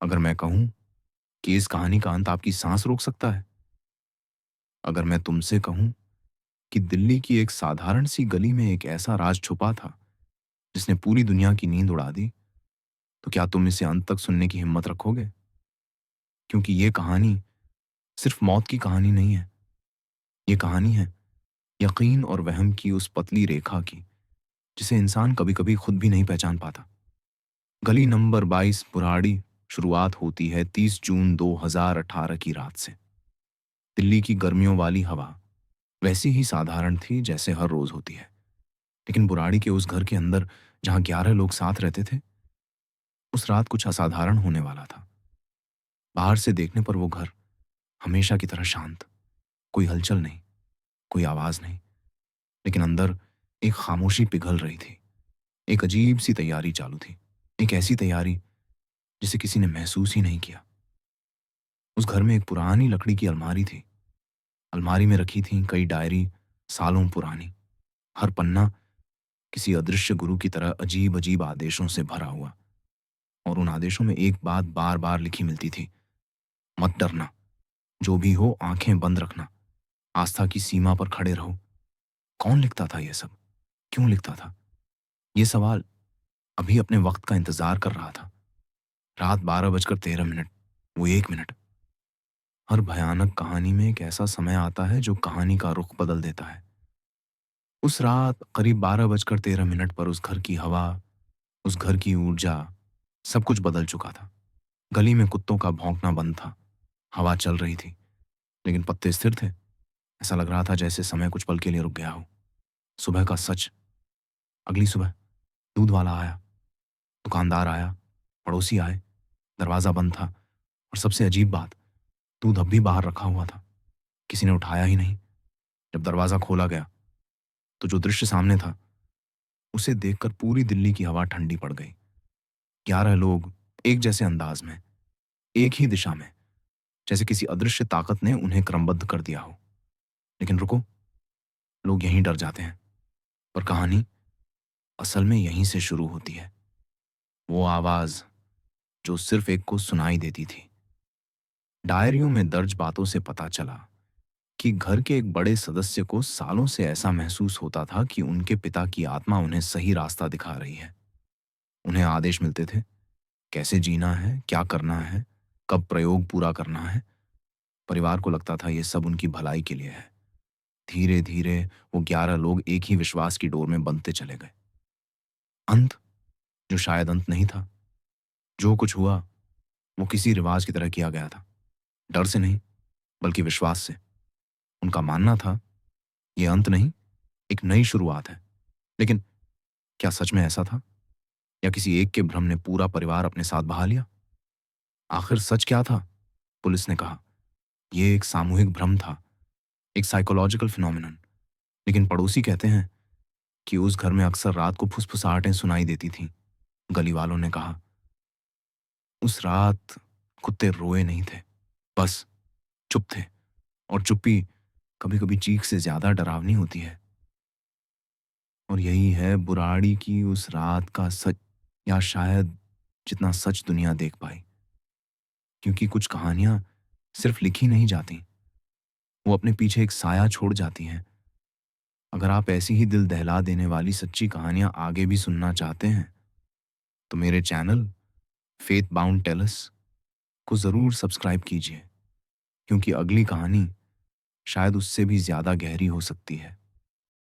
अगर मैं कहूं कि इस कहानी का अंत आपकी सांस रोक सकता है, अगर मैं तुमसे कहूं कि दिल्ली की एक साधारण सी गली में एक ऐसा राज छुपा था जिसने पूरी दुनिया की नींद उड़ा दी, तो क्या तुम इसे अंत तक सुनने की हिम्मत रखोगे? क्योंकि ये कहानी सिर्फ मौत की कहानी नहीं है। ये कहानी है यकीन और वहम की उस पतली रेखा की जिसे इंसान कभी कभी खुद भी नहीं पहचान पाता। गली नंबर 22 बुराड़ी शुरुआत होती है 30 जून 2018 की रात से। दिल्ली की गर्मियों वाली हवा वैसी ही साधारण थी जैसे हर रोज होती है, लेकिन बुराड़ी के उस घर के अंदर जहां 11 लोग साथ रहते थे, उस रात कुछ असाधारण होने वाला था। बाहर से देखने पर वो घर हमेशा की तरह शांत, कोई हलचल नहीं, कोई आवाज नहीं, लेकिन अंदर एक खामोशी पिघल रही थी। एक अजीब सी तैयारी चालू थी, एक ऐसी तैयारी जिसे किसी ने महसूस ही नहीं किया। उस घर में एक पुरानी लकड़ी की अलमारी थी। अलमारी में रखी थी कई डायरी, सालों पुरानी। हर पन्ना किसी अदृश्य गुरु की तरह अजीब अजीब आदेशों से भरा हुआ, और उन आदेशों में एक बात बार बार लिखी मिलती थी: मत डरना, जो भी हो आंखें बंद रखना, आस्था की सीमा पर खड़े रहो। कौन लिखता था ये सब? क्यों लिखता था? ये सवाल अभी अपने वक्त का इंतजार कर रहा था। रात 12 बजकर 13 मिनट, वो 1 मिनट। हर भयानक कहानी में एक ऐसा समय आता है जो कहानी का रुख बदल देता है। उस रात करीब 12 बजकर 13 मिनट पर उस घर की हवा, उस घर की ऊर्जा, सब कुछ बदल चुका था। गली में कुत्तों का भौंकना बंद था। हवा चल रही थी, लेकिन पत्ते स्थिर थे। ऐसा लग रहा था जैसे समय कुछ पल के लिए रुक गया हो। सुबह का सच। अगली सुबह दूध वाला आया, दुकानदार आया, पड़ोसी आए। दरवाजा बंद था, और सबसे अजीब बात, दूध अब भी बाहर रखा हुआ था। किसी ने उठाया ही नहीं। जब दरवाजा खोला गया तो जो दृश्य सामने था, उसे देखकर पूरी दिल्ली की हवा ठंडी पड़ गई। 11 लोग एक जैसे अंदाज में, एक ही दिशा में, जैसे किसी अदृश्य ताकत ने उन्हें क्रमबद्ध कर दिया हो। लेकिन रुको, लोग यहीं डर जाते हैं, पर कहानी असल में यहीं से शुरू होती है। वो आवाज जो सिर्फ एक को सुनाई देती थी। डायरियों में दर्ज बातों से पता चला कि घर के एक बड़े सदस्य को सालों से ऐसा महसूस होता था कि उनके पिता की आत्मा उन्हें सही रास्ता दिखा रही है। उन्हें आदेश मिलते थे, कैसे जीना है, क्या करना है, कब प्रयोग पूरा करना है। परिवार को लगता था ये सब उनकी भलाई के लिए है। धीरे धीरे वो 11 लोग एक ही विश्वास की डोर में बंधते चले गए। अंत, जो शायद अंत नहीं था। जो कुछ हुआ वो किसी रिवाज की तरह किया गया था, डर से नहीं, बल्कि विश्वास से। उनका मानना था ये अंत नहीं, एक नई शुरुआत है। लेकिन क्या सच में ऐसा था, या किसी एक के भ्रम ने पूरा परिवार अपने साथ बहा लिया? आखिर सच क्या था? पुलिस ने कहा यह एक सामूहिक भ्रम था, एक साइकोलॉजिकल फिनोमिनन। लेकिन पड़ोसी कहते हैं कि उस घर में अक्सर रात को फुसफुसाहटें सुनाई देती थीं। गली वालों ने कहा उस रात कुत्ते रोए नहीं थे, बस चुप थे। और चुप्पी कभी कभी चीख से ज्यादा डरावनी होती है। और यही है बुराड़ी की उस रात का सच, या शायद जितना सच दुनिया देख पाई। क्योंकि कुछ कहानियां सिर्फ लिखी नहीं जाती, वो अपने पीछे एक साया छोड़ जाती हैं। अगर आप ऐसी ही दिल दहला देने वाली सच्ची कहानियां आगे भी सुनना चाहते हैं, तो मेरे चैनल फेथ बाउंड टेलस को ज़रूर सब्सक्राइब कीजिए, क्योंकि अगली कहानी शायद उससे भी ज़्यादा गहरी हो सकती है।